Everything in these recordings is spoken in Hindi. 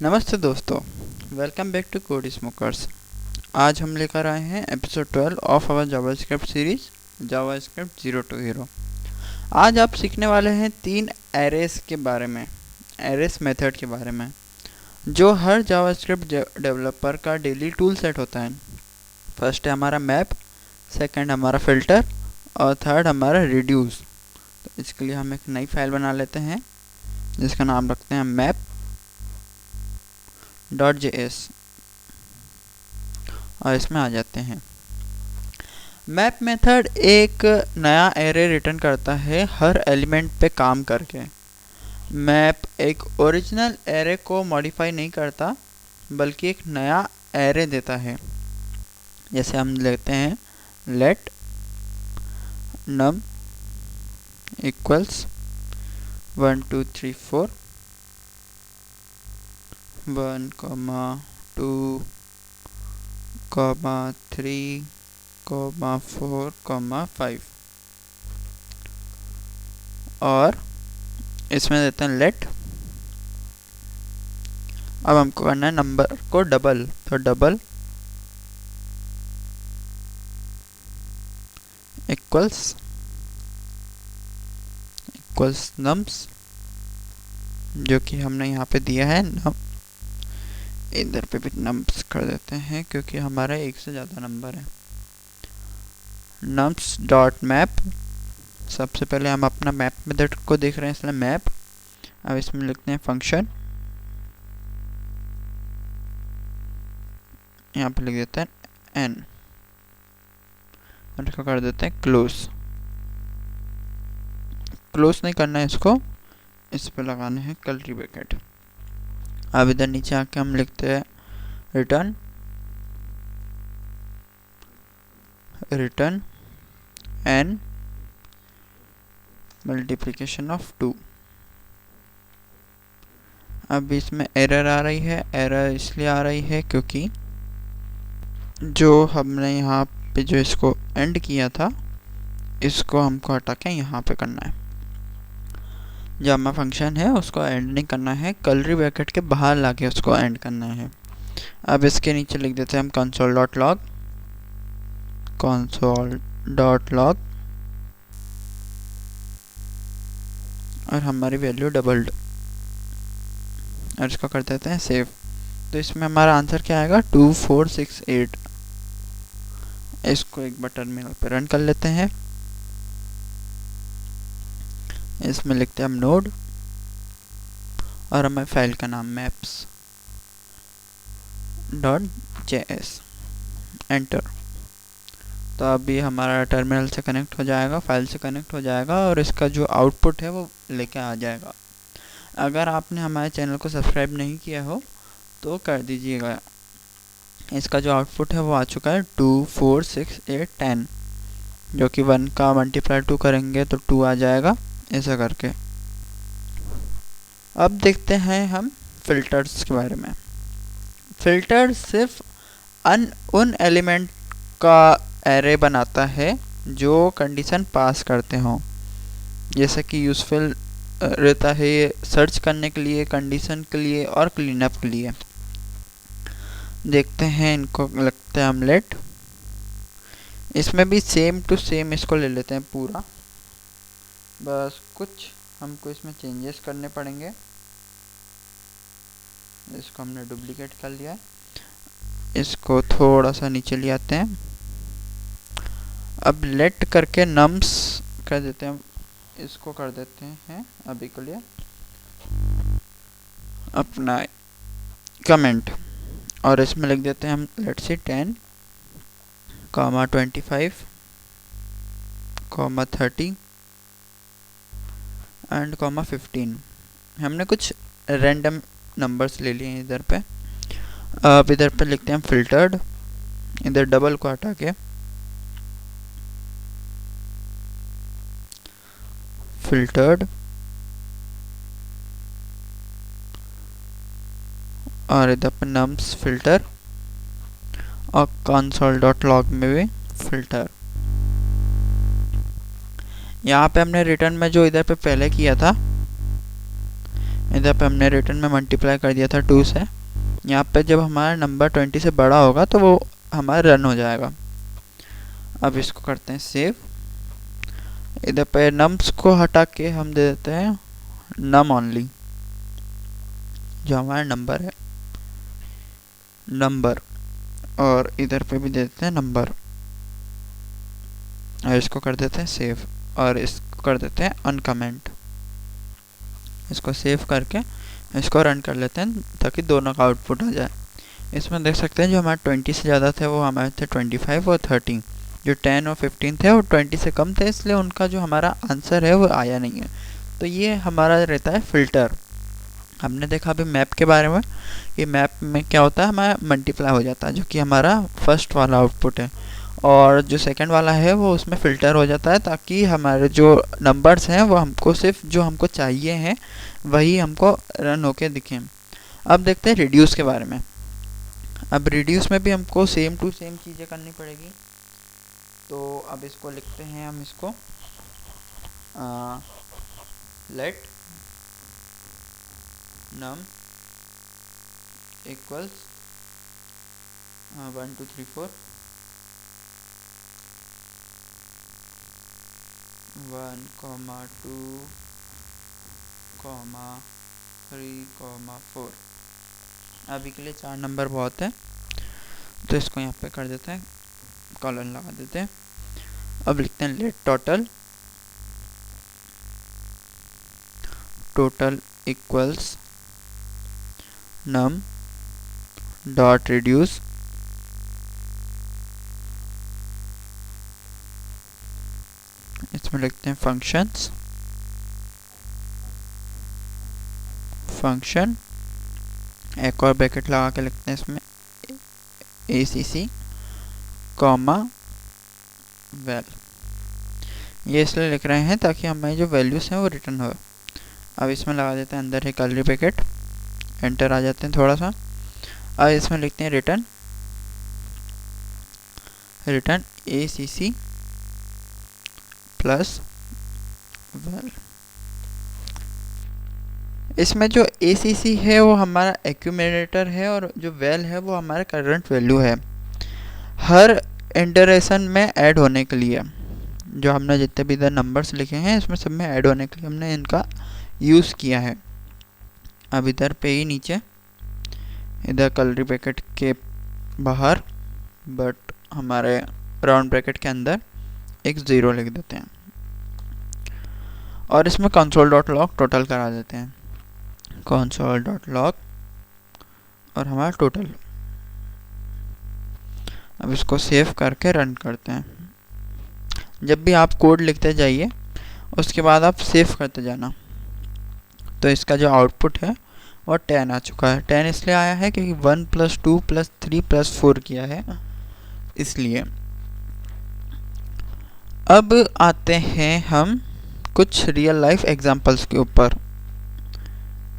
नमस्ते दोस्तों, welcome back to Code Smokers. आज हम लेकर आए हैं episode 12 of our JavaScript series JavaScript zero to hero. आज आप सीखने वाले हैं 3 एरेस के बारे में, एरेस मेथड के बारे में, जो हर जावास्क्रिप्ट डेवलपर का डेली टूल सेट होता है। फर्स्ट है हमारा मैप, सेकंड हमारा फिल्टर और थर्ड हमारा रिड्यूस। तो इसके लिए हम एक नई फाइल बना लेते हैं जिसका नाम रखते हैं मैप .js और इसमें आ जाते हैं। मैप मेथड एक नया एरे रिटर्न करता है हर एलिमेंट पे काम करके। मैप एक ओरिजिनल एरे को मॉडिफाई नहीं करता बल्कि एक नया एरे देता है। जैसे हम लेते हैं लेट num इक्वल्स 1 2 3 4 1, 2, 3, 4, 5 और इसमें देते हैं लेट। अब हमको करना है नंबर को डबल, तो डबल इक्वल्स नम्स, जो कि हमने यहाँ पे दिया है नम। इधर पे भी नम्स कर देते हैं क्योंकि हमारा एक से ज़्यादा नंबर है। नम्स डॉट मैप, सबसे पहले हम अपना मैप मेथड को देख रहे हैं इसलिए मैप। अब इसमें लिखते हैं फंक्शन, यहाँ पे लिख देते हैं n और इसको कर देते हैं क्लोज। क्लोज नहीं करना है इसको, इस पे लगाने हैं कर्ली ब्रैकेट। अब इधर नीचे आके हम लिखते हैं रिटर्न n मल्टीप्लिकेशन ऑफ 2। अब इसमें एरर आ रही है। एरर इसलिए आ रही है क्योंकि जो हमने यहाँ पे जो इसको एंड किया था इसको हमको हटा के यहाँ पे करना है। जो हमारा फंक्शन है उसको एंड नहीं करना है, कर्ली ब्रैकेट के बाहर लाके उसको एंड करना है। अब इसके नीचे लिख देते हैं हम console.log और हमारी वैल्यू डबल्ड और इसको कर देते हैं सेव। तो इसमें हमारा आंसर क्या आएगा 2468। इसको एक बार टर्मिनल पे रन कर लेते हैं। इसमें लिखते हैं हम नोड और हमारी फाइल का नाम maps.js, एंटर। तो अभी हमारा टर्मिनल से कनेक्ट हो जाएगा, फाइल से कनेक्ट हो जाएगा और इसका जो आउटपुट है वो लेके आ जाएगा। अगर आपने हमारे चैनल को सब्सक्राइब नहीं किया हो तो कर दीजिएगा। इसका जो आउटपुट है वो आ चुका है 2 4 6 8 10, जो कि 1 का मल्टीप्लाई 2 करेंगे तो 2 आ जाएगा, ऐसा करके। अब देखते हैं हम फिल्टर्स के बारे में। फिल्टर सिर्फ उन एलिमेंट का एरे बनाता है जो कंडीशन पास करते हों। जैसे कि यूजफुल रहता है ये सर्च करने के लिए, कंडीशन के लिए और क्लीनअप के लिए। देखते हैं इनको, लगता है हम लेट। इसमें भी सेम टू सेम इसको ले लेते हैं पूरा, बस कुछ हमको इसमें चेंजेस करने पड़ेंगे। इसको हमने डुप्लीकेट कर लिया है, इसको थोड़ा सा नीचे ले आते हैं। अब लेट करके नम्स कर देते हैं, इसको कर देते हैं अभी के लिए अपना कमेंट और इसमें लिख देते हैं हम लेट्स सी 10, 25, 30 एंड 15। हमने कुछ रैंडम नंबर्स ले लिए हैं इधर पे। अब इधर पे लिखते हैं फिल्टर्ड, इधर डबल को हटा के फिल्टर्ड और इधर पे नम्स फिल्टर और console.log में भी फिल्टर। यहाँ पे हमने रिटर्न में जो इधर पे पहले किया था इधर पे हमने रिटर्न में मल्टीप्लाई कर दिया था 2 से। यहाँ पे जब हमारा नंबर 20 से बड़ा होगा तो वो हमारा रन हो जाएगा। अब इसको करते हैं सेव। इधर पे नम्स को हटा के हम दे देते हैं नम ओनली, जो हमारा नंबर है, नंबर। और इधर पे भी दे देते हैं नंबर, और इसको कर देते हैं सेव, और इसको कर देते हैं अनकमेंट। इसको सेव करके इसको रन कर लेते हैं ताकि दोनों का आउटपुट आ जाए। इसमें देख सकते हैं जो हमारे 20 से ज़्यादा थे वो हमारे थे 25 और 13। जो 10 और 15 थे वो 20 से कम थे, इसलिए उनका जो हमारा आंसर है वो आया नहीं है। तो ये हमारा रहता है फ़िल्टर। हमने देखा अभी मैप के बारे में कि मैप में क्या होता है, हमारा मल्टीप्लाई हो जाता है, जो कि हमारा फर्स्ट वाला आउटपुट है, और जो सेकंड वाला है वो उसमें फ़िल्टर हो जाता है ताकि हमारे जो नंबर्स हैं वो हमको सिर्फ जो हमको चाहिए हैं वही हमको रन होके दिखें। अब देखते हैं रिड्यूस के बारे में। अब रिड्यूस में भी हमको सेम टू सेम चीज़ें करनी पड़ेगी। तो अब इसको लिखते हैं हम इसको लेट नम इक्वल्स 1 2 3 4 1, 2, 3, 4। अभी के लिए 4 नंबर बहुत है, तो इसको यहाँ पे कर देते हैं, कॉलन लगा देते हैं। अब लिखते हैं let total equals num dot reduce इसमें लिखते हैं फंक्शन एक और ब्रैकेट लगा के लिखते हैं इसमें ACC कॉमा वैल। ये इसलिए लिख रहे हैं ताकि हमारी जो वैल्यूज हैं वो रिटर्न हो। अब इसमें लगा देते हैं अंदर है कर्ली ब्रैकेट, एंटर आ जाते हैं थोड़ा सा। अब इसमें लिखते हैं रिटर्न ACC प्लस वैल। इसमें जो ACC है वो हमारा एक्यूमुलेटर है, और जो वैल है वो हमारा करंट वैल्यू है हर इंटरेशन में ऐड होने के लिए। जो हमने जितने भी इधर नंबर्स लिखे हैं इसमें सब में ऐड होने के लिए हमने इनका यूज़ किया है। अब इधर पे ही नीचे इधर कर्ली ब्रैकेट के बाहर बट हमारे राउंड ब्रैकेट के अंदर एक 0 लिख देते हैं, और इसमें console.log टोटल करा देते हैं, console.log और हमारा टोटल। अब इसको सेव करके रन करते हैं। जब भी आप कोड लिखते जाइए उसके बाद आप सेव करते जाना। तो इसका जो आउटपुट है वो 10 आ चुका है। 10 इसलिए आया है क्योंकि 1 + 2 + 3 + 4 किया है, इसलिए। अब आते हैं हम कुछ रियल लाइफ एग्जांपल्स के ऊपर।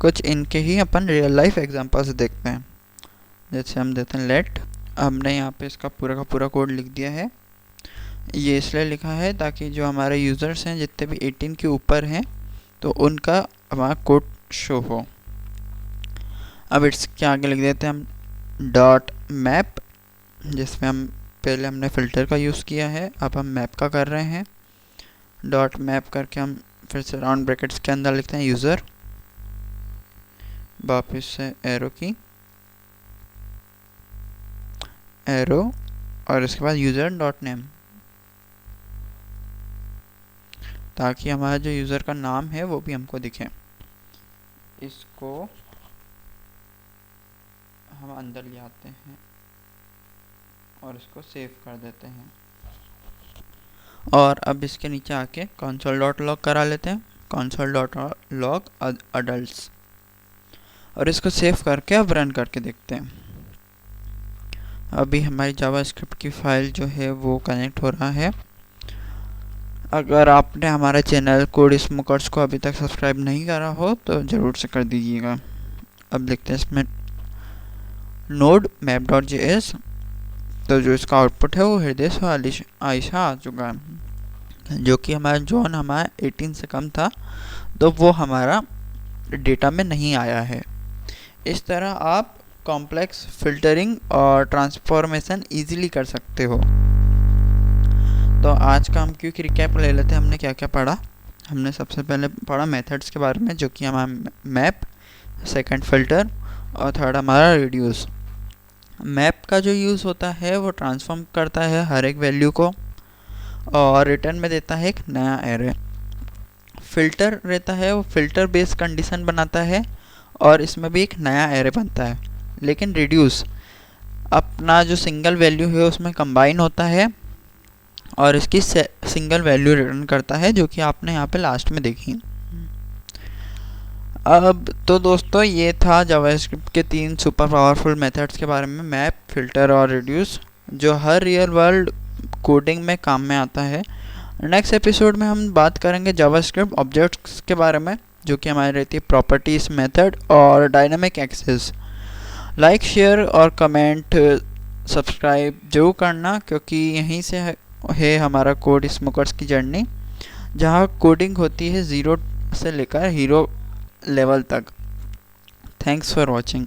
कुछ इनके ही अपन रियल लाइफ एग्जांपल्स देखते हैं। जैसे हम देते हैं लेट, हमने यहाँ पे इसका पूरा का पूरा कोड लिख दिया है। ये इसलिए लिखा है ताकि जो हमारे यूज़र्स हैं जितने भी 18 के ऊपर हैं तो उनका हमारा कोड शो हो। अब इसके आगे लिख देते हैं हम डॉट मैप, जिसमें हम पहले हमने फ़िल्टर का यूज़ किया है, अब हम मैप का कर रहे हैं। डॉट मैप करके हम फिर से राउंड ब्रैकेट्स के अंदर लिखते हैं यूज़र, वापस से एरो की एरो, और इसके बाद यूज़र डॉट नेम, ताकि हमारा जो यूज़र का नाम है वो भी हमको दिखे। इसको हम अंदर ले आते हैं और इसको सेव कर देते हैं, और अब इसके नीचे आके console.log करा लेते हैं, console.log adults, और इसको सेव करके अब रन करके देखते हैं। अभी हमारी जावास्क्रिप्ट की फाइल जो है वो कनेक्ट हो रहा है। अगर आपने हमारे चैनल कोड स्मोकर्स को अभी तक सब्सक्राइब नहीं करा हो तो ज़रूर से कर दीजिएगा। अब देखते हैं इसमें नोड map.js, तो जो इसका आउटपुट है वो हृदय से आयशा आ चुका है, जो कि हमारा जोन हमारा 18 से कम था, तो वो हमारा डेटा में नहीं आया है। इस तरह आप कॉम्प्लेक्स फिल्टरिंग और ट्रांसफॉर्मेशन इजीली कर सकते हो। तो आज का हम क्विक रिकैप ले लेते हैं। हमने क्या क्या पढ़ा। हमने सबसे पहले पढ़ा मेथड्स के बारे में, जो कि हमारा मैप, सेकंड फिल्टर और थर्ड हमारा रिड्यूस। मैप का जो यूज़ होता है वो ट्रांसफॉर्म करता है हर एक वैल्यू को और रिटर्न में देता है एक नया एरे। फिल्टर रहता है वो फिल्टर बेस्ड कंडीशन बनाता है और इसमें भी एक नया एरे बनता है। लेकिन रिड्यूस अपना जो सिंगल वैल्यू है उसमें कंबाइन होता है और इसकी सिंगल वैल्यू रिटर्न करता है, जो कि आपने यहाँ पे लास्ट में देखी। अब तो दोस्तों ये था जावास्क्रिप्ट के 3 सुपर पावरफुल मेथड्स के बारे में, मैप, फिल्टर और रिड्यूस, जो हर रियल वर्ल्ड कोडिंग में काम में आता है। नेक्स्ट एपिसोड में हम बात करेंगे जावास्क्रिप्ट ऑब्जेक्ट्स के बारे में, जो कि हमारी रहती है प्रॉपर्टीज, मेथड और डायनामिक एक्सेस। लाइक, शेयर और कमेंट, सब्सक्राइब जरूर करना, क्योंकि यहीं से है हमारा कोड स्मोकर्स की जर्नी, जहाँ कोडिंग होती है 0 से लेकर हीरो लेवल तक। Thanks for watching.